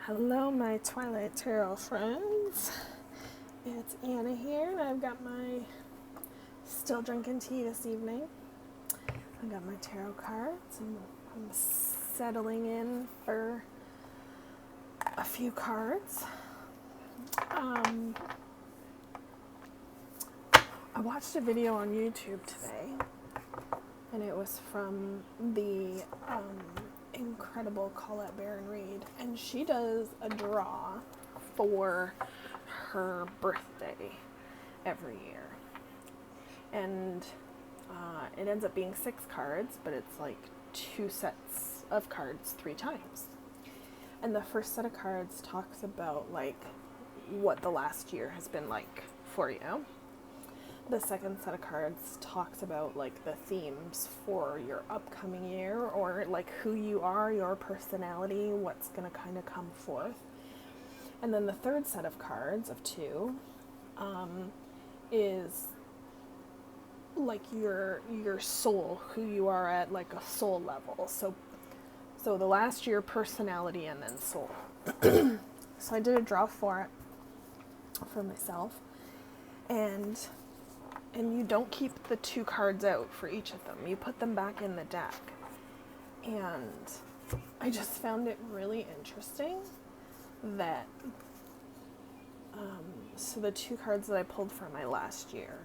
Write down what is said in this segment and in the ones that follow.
Hello, my Twilight Tarot friends. It's Anna here, and I've got my still drinking tea this evening. I've got my tarot cards, and I'm settling in for a few cards. I watched a video on YouTube today, and it was from the incredible Colette Baron-Reid, and she does a draw for her birthday every year, and it ends up being 6 cards, but it's like 2 sets of cards 3 times. And the first set of cards talks about like what the last year has been like for you. The second set of cards talks about like the themes for your upcoming year, or like who you are, your personality, what's going to kind of come forth. And then the third set of cards of 2 is like your soul, who you are at like a soul level. So the last year, personality, and then soul. So I did a draw for it for myself, and you don't keep the 2 cards out for each of them. You put them back in the deck. And I just found it really interesting that, so the 2 cards that I pulled for my last year,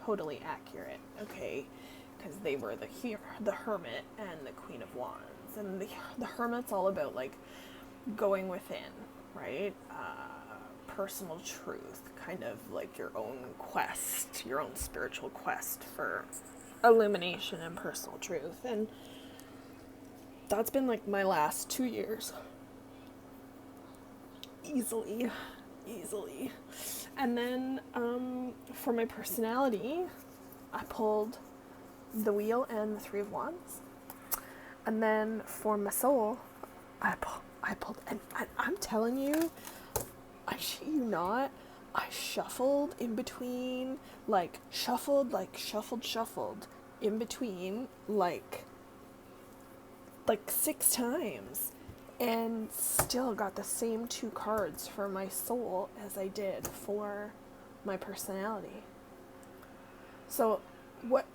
totally accurate, okay? Because they were the Hermit and the Queen of Wands. And the Hermit's all about, like, going within, right? Personal truth, kind of like your own quest, your own spiritual quest for illumination and personal truth. And that's been like my last 2 years. Easily. And then for my personality, I pulled the Wheel and the 3 of Wands. And then for my soul, I pulled, and I'm telling you, I shit you not, I shuffled in between, shuffled in between, like 6 times, and still got the same 2 cards for my soul as I did for my personality. So what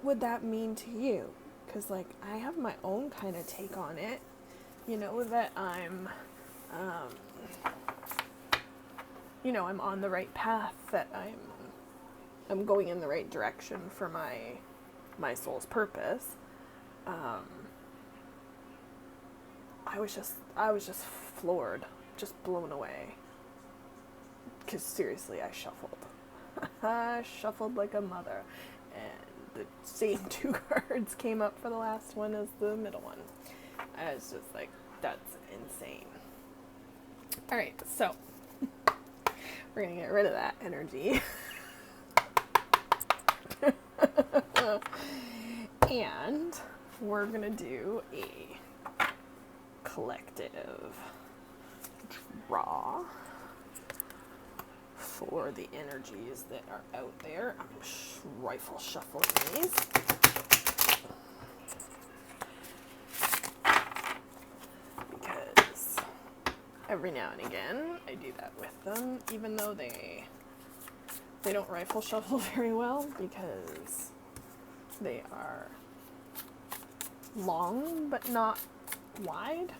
would that mean to you? Because, like, I have my own kind of take on it, you know, that I'm I'm on the right path, that I'm going in the right direction for my soul's purpose. I was just floored, just blown away. Because seriously, I shuffled. I shuffled like a mother. And the same 2 cards came up for the last one as the middle one. I was just like, that's insane. Alright, so we're going to get rid of that energy. And we're going to do a collective draw for the energies that are out there. I'm rifle shuffling these. Because every now and again I do that with them, even though they don't rifle shuffle very well, because they are long but not wide.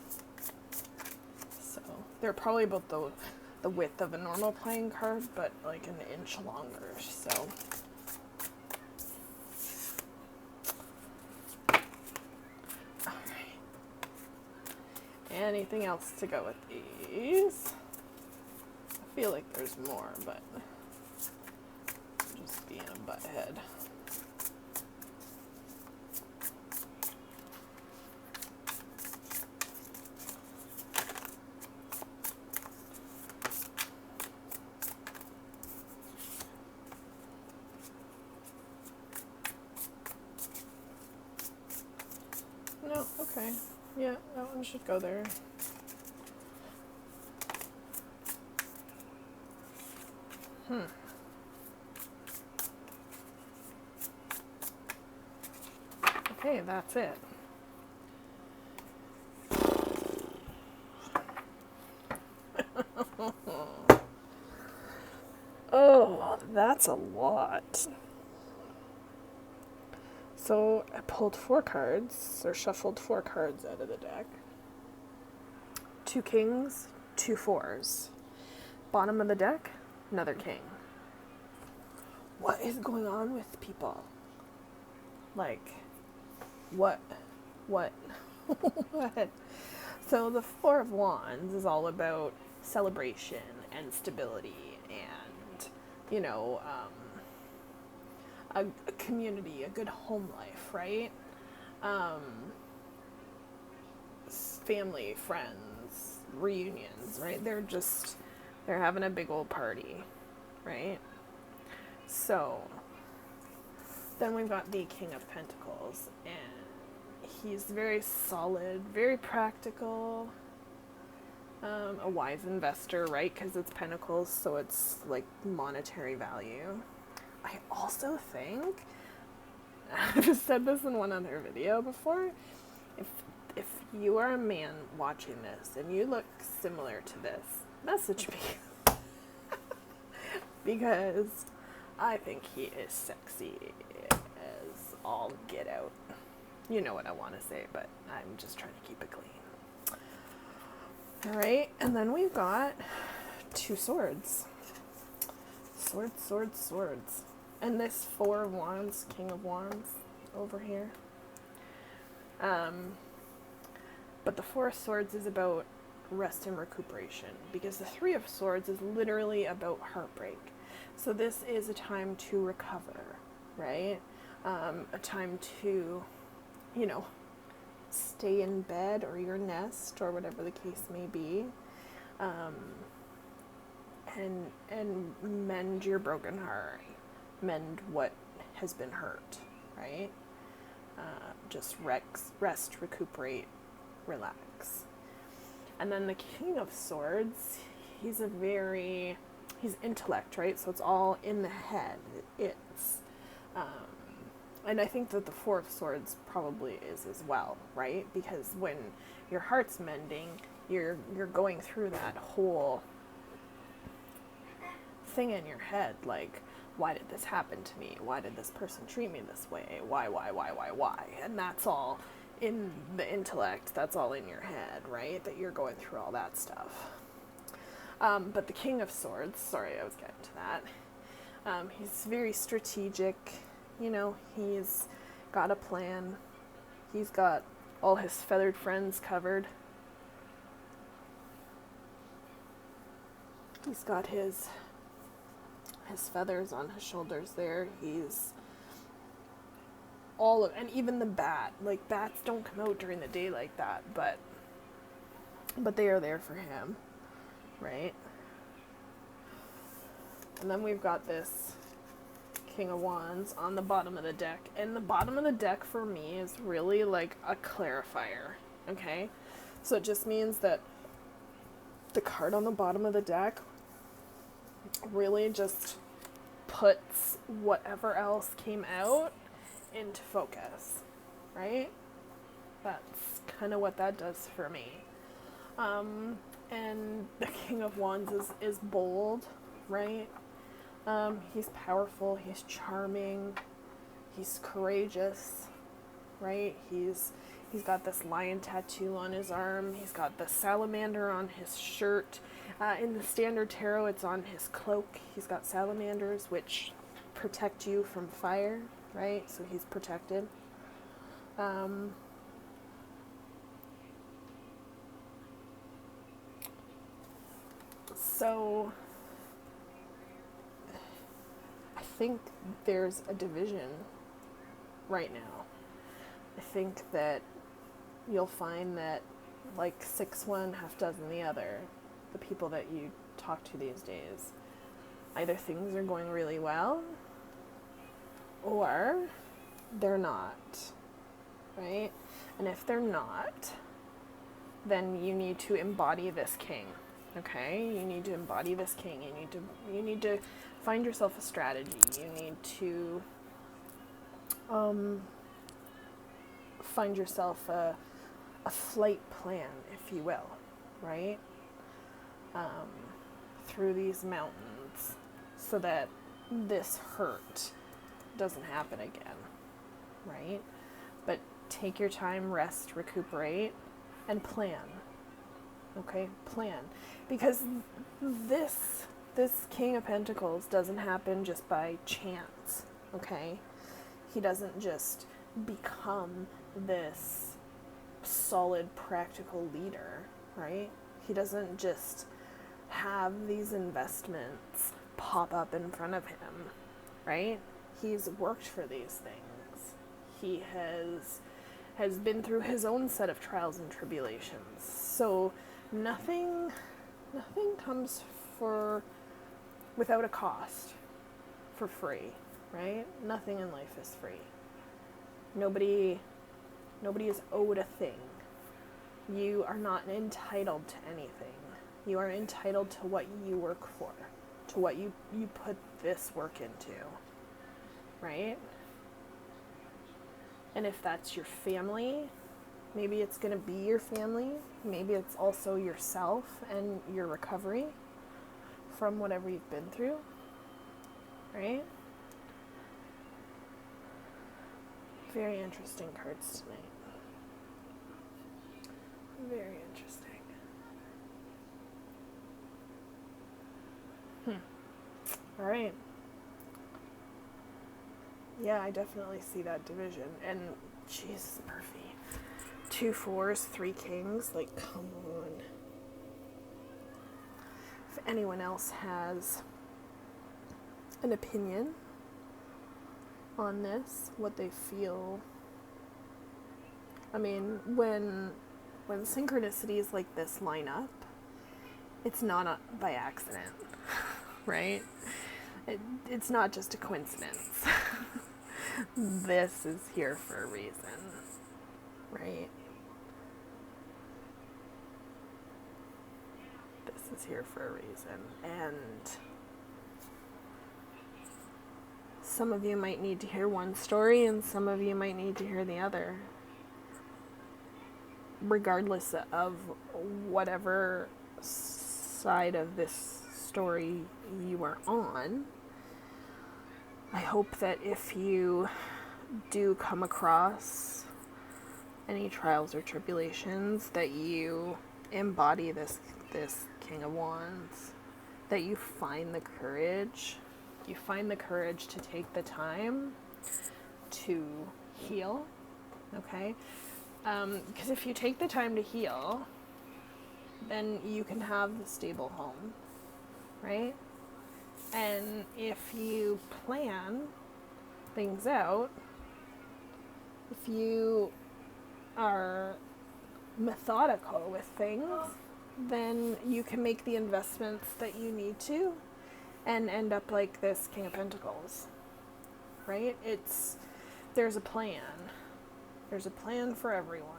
So they're probably about the width of a normal playing card, but like an inch longer. So alright. Anything else to go with these? I feel like there's more, but I'm just being a butthead. No, okay. Yeah, that one should go there. Okay, that's it. That's a lot. So I pulled 4 cards, or shuffled 4 cards out of the deck. 2 kings, 2 fours. Bottom of the deck, another king. What is going on with people? Like, what? What? So the 4 of Wands is all about celebration and stability and, you know, a community, a good home life, right? Family, friends, reunions, right? They're having a big old party, right? So then we've got the King of Pentacles, and he's very solid, very practical, a wise investor, right? Because it's Pentacles, so it's like monetary value. I also think, I've said this in one other video before, if you are a man watching this and you look similar to this, message me. Because I think he is sexy as all get out. You know what I want to say, but I'm just trying to keep it clean. Alright, and then we've got 2 swords. Swords, swords, swords. And this 4 of Wands, King of Wands over here. But the 4 of Swords is about rest and recuperation, because the 3 of Swords is literally about heartbreak. So this is a time to recover, right? A time to, you know, stay in bed or your nest or whatever the case may be, and mend your broken heart, mend what has been hurt, right? Just rest, recuperate, relax. And then the King of Swords, he's intellect, right? So it's all in the head. It's, and I think that the 4 of Swords probably is as well, right? Because when your heart's mending, you're going through that whole thing in your head, like, why did this happen to me? Why did this person treat me this way? Why? And that's all in the intellect. That's all in your head, right? That you're going through all that stuff. But the King of Swords, sorry, I was getting to that. He's very strategic, you know, he's got a plan. He's got all his feathered friends covered. He's got his feathers on his shoulders there. He's all of, and even the bat, like bats don't come out during the day like that, but they are there for him, right? And then we've got this King of Wands on the bottom of the deck, and the bottom of the deck for me is really like a clarifier, okay? So it just means that the card on the bottom of the deck really just puts whatever else came out into focus, right? That's kind of what that does for me. And the King of Wands is bold, right? He's powerful, he's charming, he's courageous, right? He's got this lion tattoo on his arm, he's got the salamander on his shirt. In the Standard Tarot, it's on his cloak. He's got salamanders, which protect you from fire, right? So he's protected. So I think there's a division right now. I think that you'll find that like 6 one, half dozen the other. The people that you talk to these days, either things are going really well or they're not, right? And if they're not, then you need to embody this king, okay? You need to embody this king. You need to find yourself a strategy. You need to find yourself a flight plan, if you will, right? Through these mountains, so that this hurt doesn't happen again, right? But take your time, rest, recuperate, and plan. Okay, plan. Because this King of Pentacles doesn't happen just by chance, okay? He doesn't just become this solid, practical leader, right? He doesn't just have these investments pop up in front of him, right? He's worked for these things. He has been through his own set of trials and tribulations. So nothing comes without a cost, for free, right? Nothing in life is free. Nobody is owed a thing. You are not entitled to anything. You are entitled to what you work for, to what you put this work into, right? And if that's your family, maybe it's going to be your family. Maybe it's also yourself and your recovery from whatever you've been through, right? Very interesting cards tonight. Very interesting. All right. Yeah, I definitely see that division. And, Jesus, Murphy. 2 4s, 3 kings. Like, come on. If anyone else has an opinion on this, what they feel. I mean, when synchronicities like this line up, it's not by accident, right? It's not just a coincidence. This is here for a reason, right? This is here for a reason. And some of you might need to hear one story and some of you might need to hear the other. Regardless of whatever side of this story you are on, I hope that if you do come across any trials or tribulations, that you embody this King of Wands, that you find the courage. You find the courage to take the time to heal, okay? Because if you take the time to heal, then you can have the stable home, right? And if you plan things out, if you are methodical with things, then you can make the investments that you need to and end up like this King of Pentacles, right? There's a plan. There's a plan for everyone.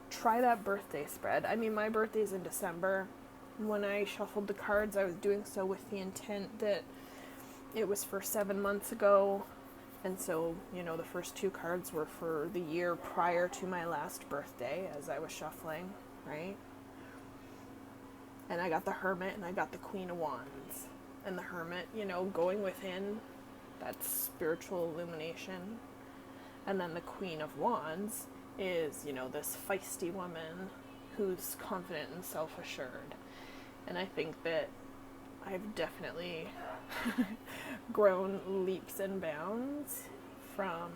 Try that birthday spread. I mean, my birthday's in December. When I shuffled the cards, I was doing so with the intent that it was for 7 months ago. And so, the first 2 cards were for the year prior to my last birthday as I was shuffling, right? And I got the Hermit and I got the Queen of Wands. And the Hermit, going within, that's spiritual illumination. And then the Queen of Wands is, this feisty woman who's confident and self-assured. And I think that I've definitely grown leaps and bounds from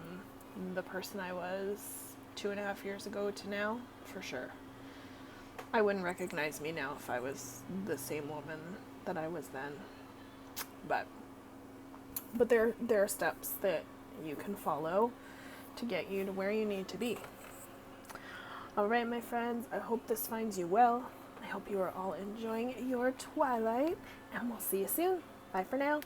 the person I was 2.5 years ago to now, for sure. I wouldn't recognize me now if I was the same woman that I was then. But there are steps that you can follow to get you to where you need to be. All right, my friends, I hope this finds you well. I hope you are all enjoying your Twilight, and we'll see you soon. Bye for now.